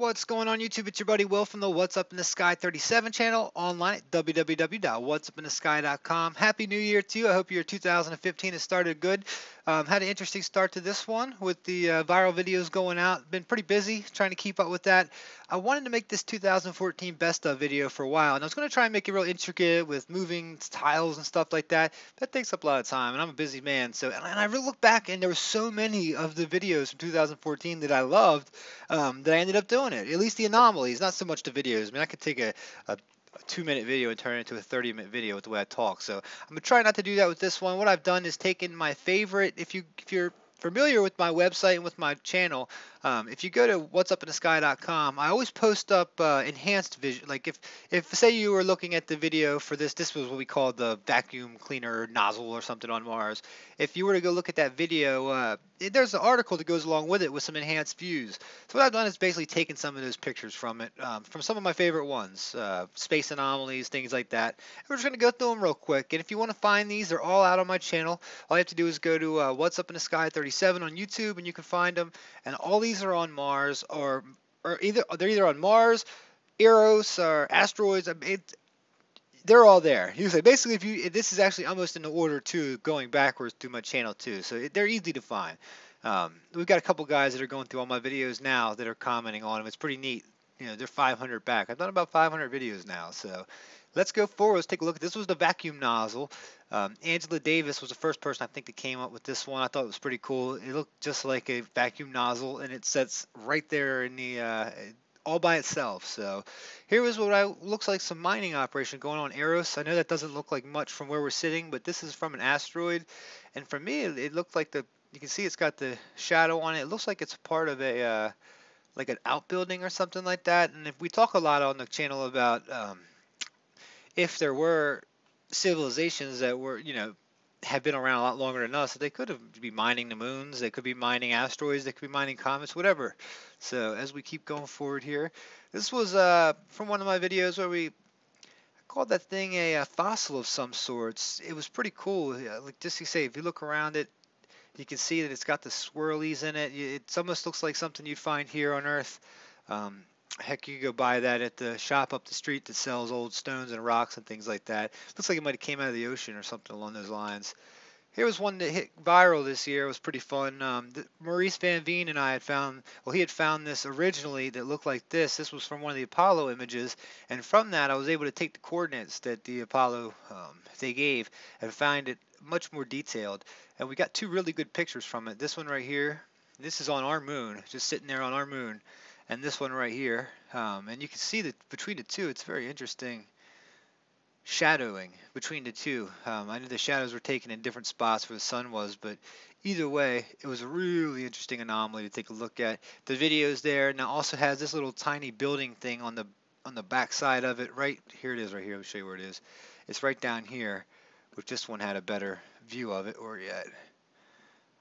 What's going on YouTube? It's your buddy Will from the What's Up in the Sky 37 channel, online at www.whatsupinthesky.com. Happy New Year to you. I hope your 2015 has started good. Had an interesting start to this one with the viral videos going out. Been pretty busy trying to keep up with that. I wanted to make this 2014 best of video for a while, and I was going to try and make it real intricate with moving tiles and stuff like that. That takes up a lot of time, and I'm a busy man. So, and I really look back, and there were so many of the videos from 2014 that I loved, that I ended up doing it. At least the anomalies, not so much the videos. I mean, I could take a 2-minute video and turn it into a 30-minute video with the way I talk. So I'm gonna try not to do that with this one. What I've done is taken my favorite. If you're familiar with my website and with my channel, if you go to WhatsUpInTheSky.com, I always post up enhanced vision. Like if say you were looking at the video for this was what we call the vacuum cleaner nozzle or something on Mars. If you were to go look at that video, there's an article that goes along with it with some enhanced views. So what I've done is basically taken some of those pictures from it, from some of my favorite ones, space anomalies, things like that. And we're just going to go through them real quick. And if you want to find these, they're all out on my channel. All you have to do is go to What's Up in the Sky 37 on YouTube, and you can find them. And all these are on Mars, or they're either on Mars, Eros, or asteroids. I mean, they're all there. You say basically, this is actually almost in the order too, going backwards through my channel too, so they're easy to find. We've got a couple guys that are going through all my videos now that are commenting on them. It's pretty neat. You know, they're 500 back. I've done about 500 videos now, so let's go forward. Let's take a look at this. Was the vacuum nozzle. Angela Davis was the first person I think that came up with this one. I thought it was pretty cool. It looked just like a vacuum nozzle, and it sets right there in the all by itself. So here is what looks like some mining operation going on Eros. I know that doesn't look like much from where we're sitting, but this is from an asteroid, and for me it looked like you can see it's got the shadow on it. It looks like it's part of a like an outbuilding or something like that. And if we talk a lot on the channel about if there were civilizations that were, have been around a lot longer than us, they could be mining the moons, they could be mining asteroids, they could be mining comets, whatever. So as we keep going forward here, this was from one of my videos where I called that thing a fossil of some sorts. It was pretty cool. Like just to say, if you look around it, you can see that it's got the swirlies in it. It almost looks like something you'd find here on Earth. Heck, you could go buy that at the shop up the street that sells old stones and rocks and things like that. Looks like it might have came out of the ocean or something along those lines. Here was one that hit viral this year. It was pretty fun. Maurice Van Veen and I had found, well, he had found this originally that looked like this. This was from one of the Apollo images, and from that I was able to take the coordinates that the Apollo they gave and find it much more detailed. And we got two really good pictures from it. This one right here, this is on our moon, just sitting there on our moon, and this one right here. And you can see that between the two, it's very interesting shadowing between the two. I know the shadows were taken in different spots where the sun was, but either way, it was a really interesting anomaly to take a look at. The video's there. Now also has this little tiny building thing on the back side of it. Right here it is. Right here. Let me show you where it is. It's right down here, which this one had a better view of it. Or yet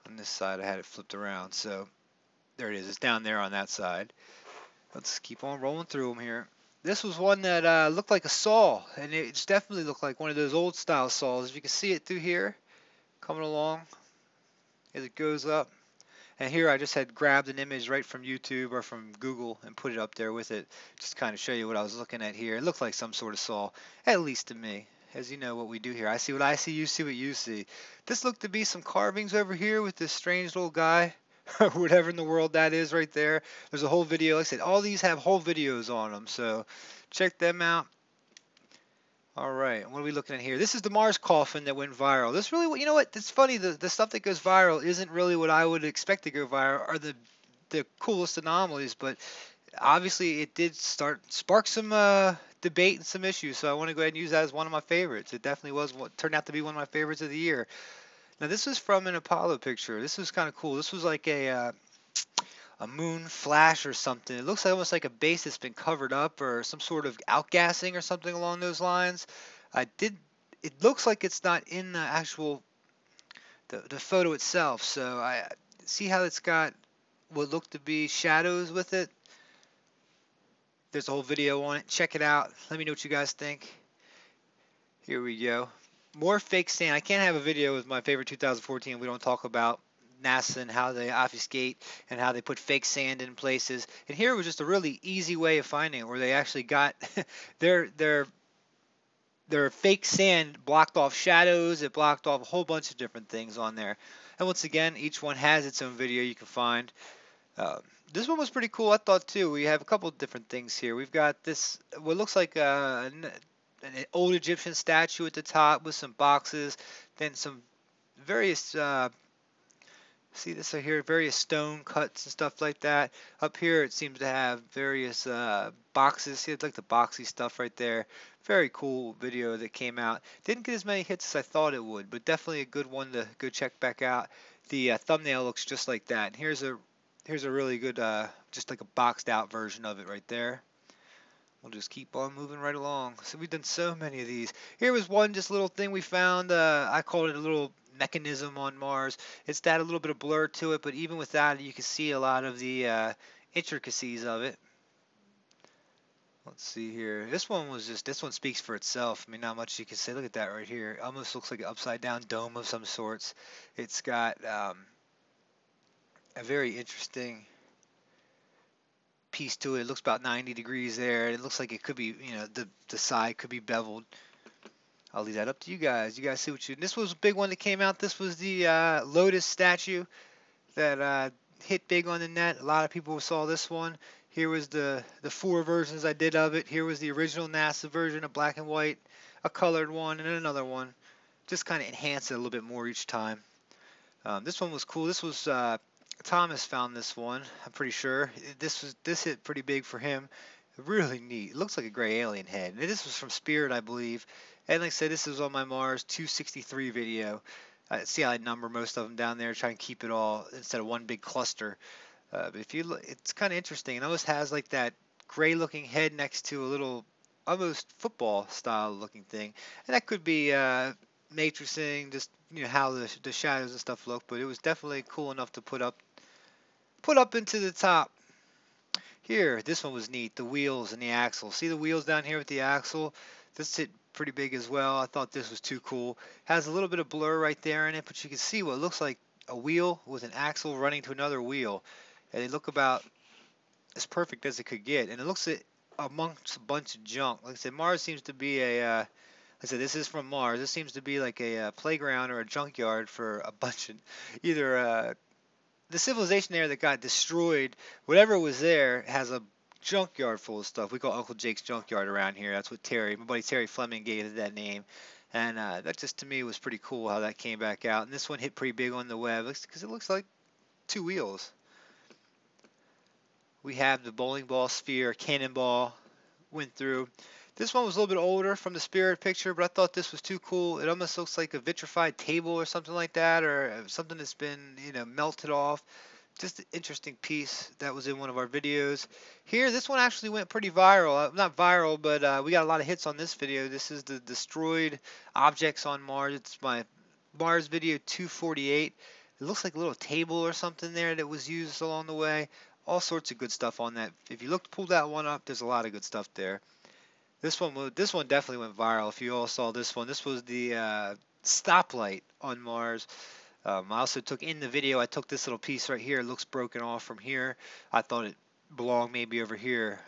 on this side, I had it flipped around. So there it is. It's down there on that side. Let's keep on rolling through them here. This was one that looked like a saw, and it definitely looked like one of those old style saws. If you can see it through here, coming along as it goes up. And here I just had grabbed an image right from YouTube or from Google and put it up there with it, just to kind of show you what I was looking at here. It looked like some sort of saw, at least to me. As you know what we do here. I see what I see, you see what you see. This looked to be some carvings over here with this strange little guy. Or whatever in the world that is right there. There's a whole video. Like I said, all these have whole videos on them, so check them out. All right, what are we looking at here? This is the Mars coffin that went viral. This really, you know what? It's funny. The stuff that goes viral isn't really what I would expect to go viral, or the coolest anomalies, but obviously it did spark some debate and some issues. So I want to go ahead and use that as one of my favorites. It definitely was what turned out to be one of my favorites of the year. Now this was from an Apollo picture. This was kind of cool. This was like a moon flash or something. It looks like almost like a base that's been covered up or some sort of outgassing or something along those lines. It looks like it's not in the actual the photo itself. So I see how it's got what looked to be shadows with it. There's a whole video on it. Check it out. Let me know what you guys think. Here we go. More fake sand. I can't have a video with my favorite 2014 we don't talk about NASA and how they obfuscate and how they put fake sand in places. And here was just a really easy way of finding it, where they actually got their their their fake sand blocked off shadows. It blocked off a whole bunch of different things on there. And once again, each one has its own video you can find. Uh, this one was pretty cool, I thought too. We have a couple of different things here. We've got this, what looks like an old Egyptian statue at the top with some boxes, then some various see this right here, various stone cuts and stuff like that. Up here it seems to have various boxes. See, it's like the boxy stuff right there. Very cool video that came out. Didn't get as many hits as I thought it would, but definitely a good one to go check back out. The thumbnail looks just like that. And here's a really good, just like a boxed out version of it right there. We'll just keep on moving right along. So we've done so many of these. Here was one just little thing we found. I called it a little mechanism on Mars. It's got a little bit of blur to it, but even with that, you can see a lot of the intricacies of it. Let's see here. This one speaks for itself. I mean, not much you can say. Look at that right here. It almost looks like an upside down dome of some sorts. It's got a very interesting piece to it. It looks about 90 degrees there. It looks like it could be, the side could be beveled. I'll leave that up to you guys. You guys see what you. This was a big one that came out. This was the Lotus statue that hit big on the net. A lot of people saw this one. Here was the 4 versions I did of it. Here was the original NASA version, a black and white, a colored one, and another one. Just kind of enhance it a little bit more each time. This one was cool. This was Thomas found this one. I'm pretty sure this hit pretty big for him. Really neat. It looks like a gray alien head. And this was from Spirit, I believe. And like I said, this is on my Mars 263 video. See how I number most of them down there, try and keep it all instead of one big cluster. But if you look, it's kind of interesting. It almost has like that gray-looking head next to a little, almost football-style looking thing, and that could be matrixing, just how the shadows and stuff look. But it was definitely cool enough to put up into the top. Here, this one was neat. The wheels and the axle. See the wheels down here with the axle? This hit pretty big as well. I thought this was too cool. Has a little bit of blur right there in it, but you can see what looks like a wheel with an axle running to another wheel. And they look about as perfect as it could get. And it looks amongst a bunch of junk. Like I said, Mars seems to be like I said, this is from Mars. This seems to be like a playground or a junkyard for a bunch of either the civilization there that got destroyed. Whatever was there has a junkyard full of stuff. We call Uncle Jake's junkyard around here. That's what my buddy Terry Fleming gave it that name. And that just to me was pretty cool how that came back out. And this one hit pretty big on the web because it looks like 2 wheels. We have the bowling ball sphere, cannonball went through. This one was a little bit older from the Spirit picture, but I thought this was too cool. It almost looks like a vitrified table or something like that, or something that's been, melted off. Just an interesting piece that was in one of our videos. Here, this one actually went pretty viral. Not viral, but we got a lot of hits on this video. This is the destroyed objects on Mars. It's my Mars video 248. It looks like a little table or something there that was used along the way. All sorts of good stuff on that. If you pull that one up, there's a lot of good stuff there. This one definitely went viral. If you all saw this one, this was the stoplight on Mars. I also took in the video. I took this little piece right here. It looks broken off from here. I thought it belonged maybe over here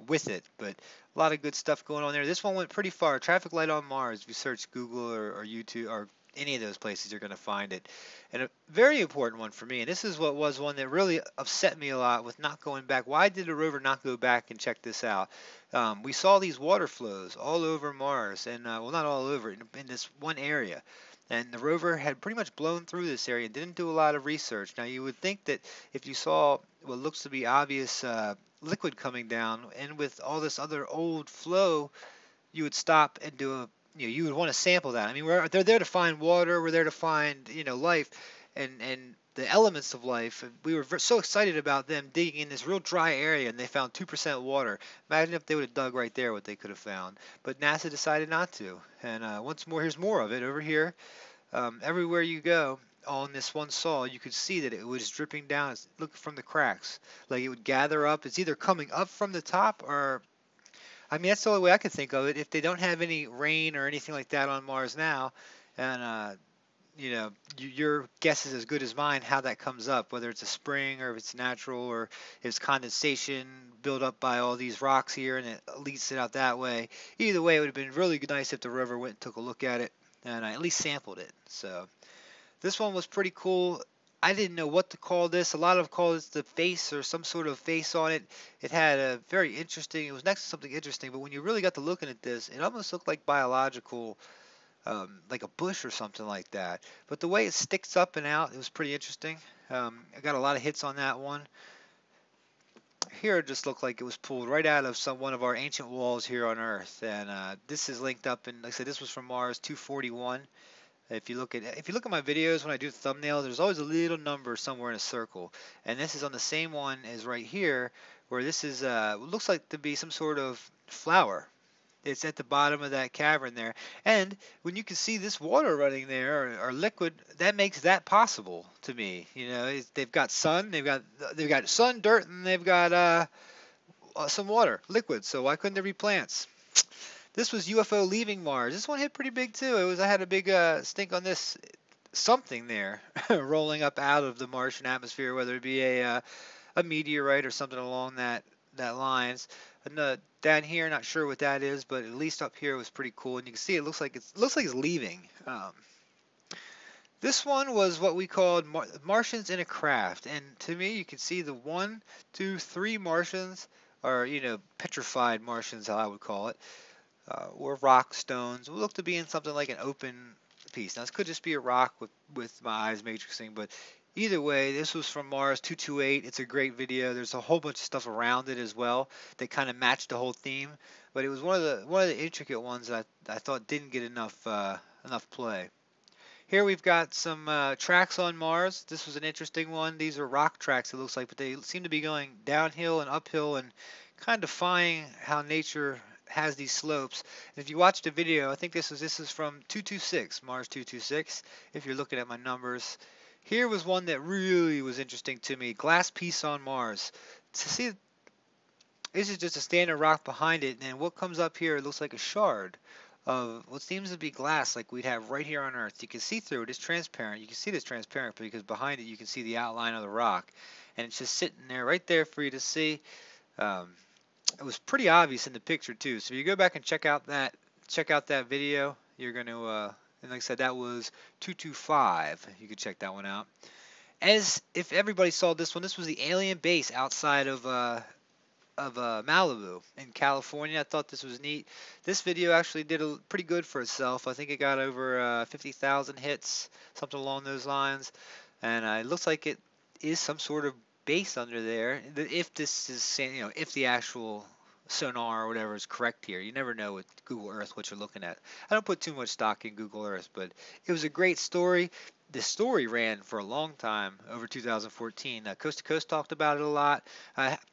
with it, but a lot of good stuff going on there. This one went pretty far. Traffic light on Mars. If you search Google or YouTube or any of those places, you're going to find it. And a very important one for me, and this is what was one that really upset me a lot with not going back. Why did the rover not go back and check this out? We saw these water flows all over Mars, and well, not all over, in this one area. And the rover had pretty much blown through this area and didn't do a lot of research. Now, you would think that if you saw what looks to be obvious liquid coming down, and with all this other old flow, you would stop and do a you would want to sample that. I mean, they're there to find water. We're there to find life, and the elements of life. We were so excited about them digging in this real dry area, and they found 2% water. Imagine if they would have dug right there, what they could have found. But NASA decided not to. And once more, here's more of it over here. Everywhere you go on this one saw, you could see that it was dripping down. Look from the cracks, like it would gather up. It's either coming up from the top or I mean, that's the only way I could think of it. If they don't have any rain or anything like that on Mars now, and you know, your guess is as good as mine how that comes up, whether it's a spring or if it's natural or if it's condensation built up by all these rocks here and it leaks it out that way. Either way, it would have been really nice if the river went and took a look at it and I at least sampled it. So this one was pretty cool. I didn't know what to call this. A lot of call it the face or some sort of face on it. It had a very interesting, it was next to something interesting, but when you really got to looking at this, it almost looked like biological, like a bush or something like that. But the way it sticks up and out, it was pretty interesting. I got a lot of hits on that one. Here it just looked like it was pulled right out of one of our ancient walls here on Earth, and this is linked up. And like I said, this was from Mars 241. If you look at my videos when I do the thumbnail, there's always a little number somewhere in a circle, and this is on the same one as right here, where this is looks like to be some sort of flower. It's at the bottom of that cavern there, and when you can see this water running there or liquid, that makes that possible to me. You know, they've got sun, they've got sun, dirt, and they've got some water, liquid. So why couldn't there be plants? This was UFO leaving Mars. This one hit pretty big too. I had a big stink on this something there rolling up out of the Martian atmosphere, whether it be a meteorite or something along that lines. And down here, not sure what that is, but at least up here it was pretty cool. And you can see it looks like it's leaving. This one was what we called Martians in a craft, and to me, you can see the 1, 2, 3 Martians, or petrified Martians, how I would call it, or rock stones. It would look to be in something like an open piece. Now this could just be a rock with my eyes matrixing, but either way, this was from Mars 228. It's a great video. There's a whole bunch of stuff around it as well that kind of matched the whole theme, but it was one of the intricate ones that I thought didn't get enough play. Here we've got some tracks on Mars. This was an interesting one. These are rock tracks, it looks like, but they seem to be going downhill and uphill and kind of defying how nature has these slopes. And if you watch the video, I think this is from 226, Mars 226, if you're looking at my numbers. Here was one that really was interesting to me. Glass piece on Mars. To see, this is just a standard rock behind it, and what comes up here, it looks like a shard of what seems to be glass like we'd have right here on Earth. You can see through it. It's transparent. You can see this transparent because behind it you can see the outline of the rock. And it's just sitting there right there for you to see. It was pretty obvious in the picture too. So if you go back and check out that video, you're going to, and like I said, that was 225. You could check that one out. As if everybody saw this one, this was the alien base outside of Malibu in California. I thought this was neat. This video actually did pretty good for itself. I think it got over 50,000 hits, something along those lines. And it looks like it is some sort of base under there. If this is, if the actual sonar or whatever is correct here. You never know with Google Earth what you're looking at. I don't put too much stock in Google Earth, but it was a great story. The story ran for a long time over 2014. Coast to Coast talked about it a lot.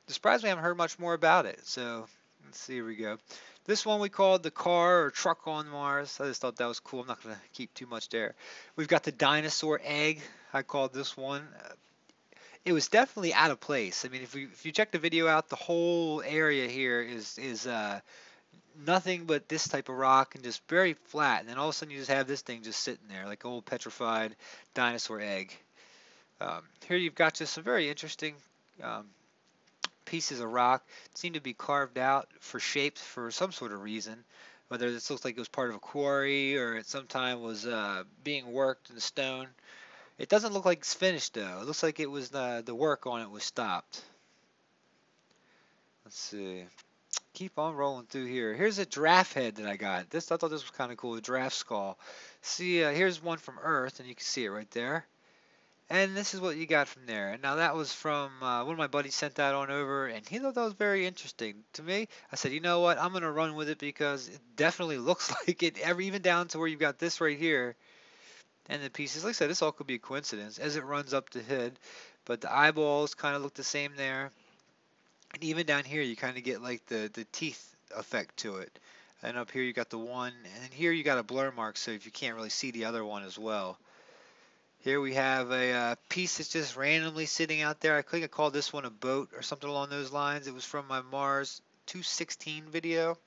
Surprised we haven't heard much more about it. So let's see, here we go. This one we called the car or truck on Mars. I just thought that was cool. I'm not going to keep too much there. We've got the dinosaur egg. I called this one. It was definitely out of place. I mean, if you check the video out, the whole area here is nothing but this type of rock and just very flat. And then all of a sudden you just have this thing just sitting there like old petrified dinosaur egg. Here you've got just some very interesting pieces of rock. Seem to be carved out for shapes for some sort of reason. Whether this looks like it was part of a quarry or at some time was being worked in stone. It doesn't look like it's finished though. It looks like it was the work on it was stopped. Let's see. Keep on rolling through here. Here's a giraffe head that I got. I thought this was kind of cool. A giraffe skull. See, here's one from Earth, and you can see it right there. And this is what you got from there. Now that was from one of my buddies sent that on over, and he thought that was very interesting. To me, I said, you know what? I'm gonna run with it because it definitely looks like it. Even down to where you've got this right here. And the pieces, like I said, this all could be a coincidence as it runs up the head, but the eyeballs kind of look the same there. And even down here, you kind of get like the teeth effect to it. And up here, you got the one, and here you got a blur mark, so if you can't really see the other one as well. Here we have a piece that's just randomly sitting out there. I think I called this one a boat or something along those lines. It was from my Mars 216 video.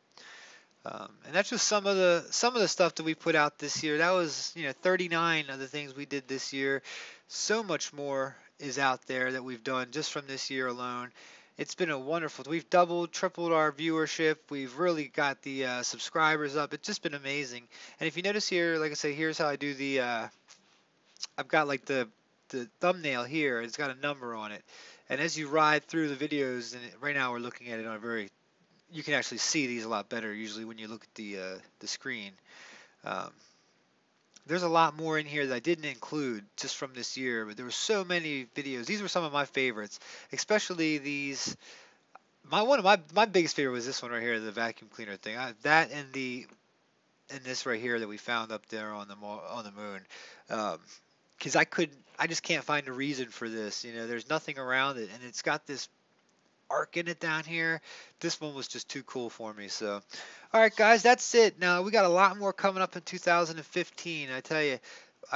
And that's just some of the stuff that we put out this year. That was 39 of the things we did this year. So much more is out there that we've done just from this year alone. It's been a wonderful. We've doubled, tripled our viewership. We've really got the subscribers up. It's just been amazing. And if you notice here, like I say, here's how I do the. I've got like the thumbnail here. It's got a number on it. And as you ride through the videos, and right now we're looking at it on a very you can actually see these a lot better usually when you look at the screen. Um, there's a lot more in here that I didn't include just from this year, but there were so many videos. These were some of my favorites, especially these. One of my biggest favorite was this one right here, the vacuum cleaner thing. That and this right here that we found up there on the moon. Because I just can't find a reason for this. There's nothing around it, and it's got this arc in it down here. This one was just too cool for me. So, all right, guys, that's it. Now we got a lot more coming up in 2015. I tell you,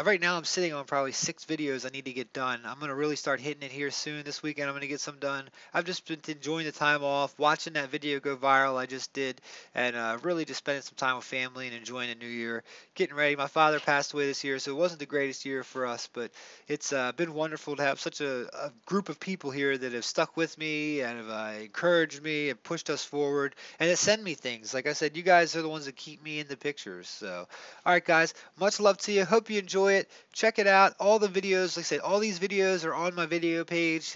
right now I'm sitting on probably 6 videos I need to get done. I'm gonna really start hitting it here soon. This weekend I'm gonna get some done. I've just been enjoying the time off, watching that video go viral I just did, and really just spending some time with family and enjoying the new year. Getting ready. My father passed away this year, so it wasn't the greatest year for us, but it's been wonderful to have such a group of people here that have stuck with me and have encouraged me and pushed us forward and that send me things. Like I said, you guys are the ones that keep me in the pictures. So, all right, guys, much love to you. Hope you enjoy it. Check it out. All the videos, like I said, all these videos are on my video page.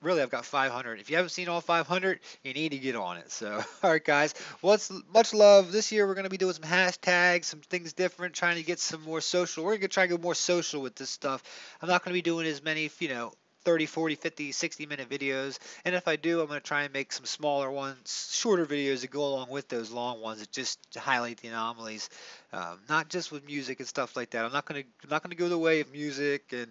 Really, I've got 500. If you haven't seen all 500, you need to get on it. So, all right, guys, much love. This year, we're going to be doing some hashtags, some things different, trying to get some more social. We're going to try to go more social with this stuff. I'm not going to be doing as many, 30, 40, 50, 60-minute videos. And if I do, I'm going to try and make some smaller ones, shorter videos that go along with those long ones that just highlight the anomalies, not just with music and stuff like that. I'm not going to go the way of music and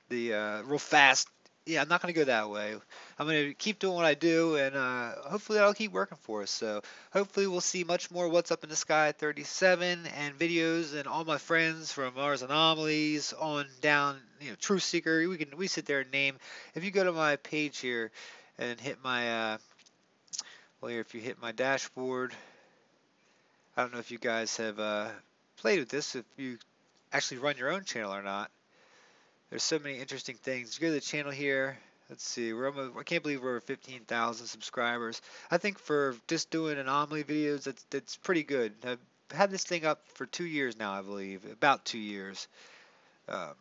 the real fast. Yeah, I'm not going to go that way. I'm going to keep doing what I do, and hopefully that'll keep working for us. So hopefully we'll see much more What's Up in the Sky 37 and videos and all my friends from Mars Anomalies on down, Truth Seeker. We sit there and name. If you go to my page here and hit my well here, if you hit my dashboard, I don't know if you guys have played with this. If you actually run your own channel or not. There's so many interesting things. You go to the channel here. Let's see. I can't believe we're over 15,000 subscribers. I think for just doing anomaly videos, that's pretty good. I've had this thing up for 2 years now, I believe, about 2 years. Um,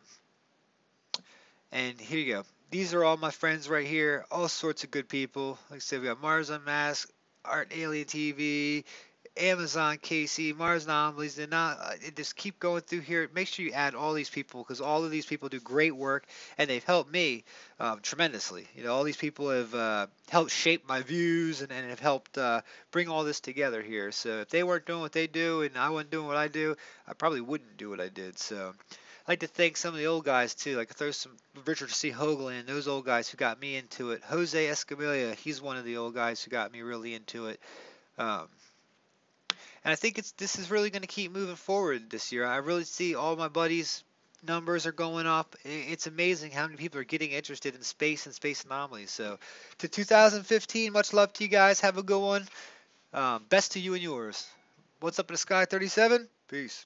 and here you go. These are all my friends right here. All sorts of good people. Like I said, we got Mars Unmasked, Art Alien TV, Amazon KC, Mars Anomalies, and just keep going through here. Make sure you add all these people because all of these people do great work and they've helped me tremendously. All these people have helped shape my views and have helped bring all this together here. So if they weren't doing what they do and I wasn't doing what I do, I probably wouldn't do what I did. So I'd like to thank some of the old guys too, like throw some Richard C. Hoagland, those old guys who got me into it. Jose Escamilla, he's one of the old guys who got me really into it. Um, and I think this is really going to keep moving forward this year. I really see all my buddies' numbers are going up. It's amazing how many people are getting interested in space and space anomalies. So to 2015, much love to you guys. Have a good one. Best to you and yours. What's up in the sky 37? Peace.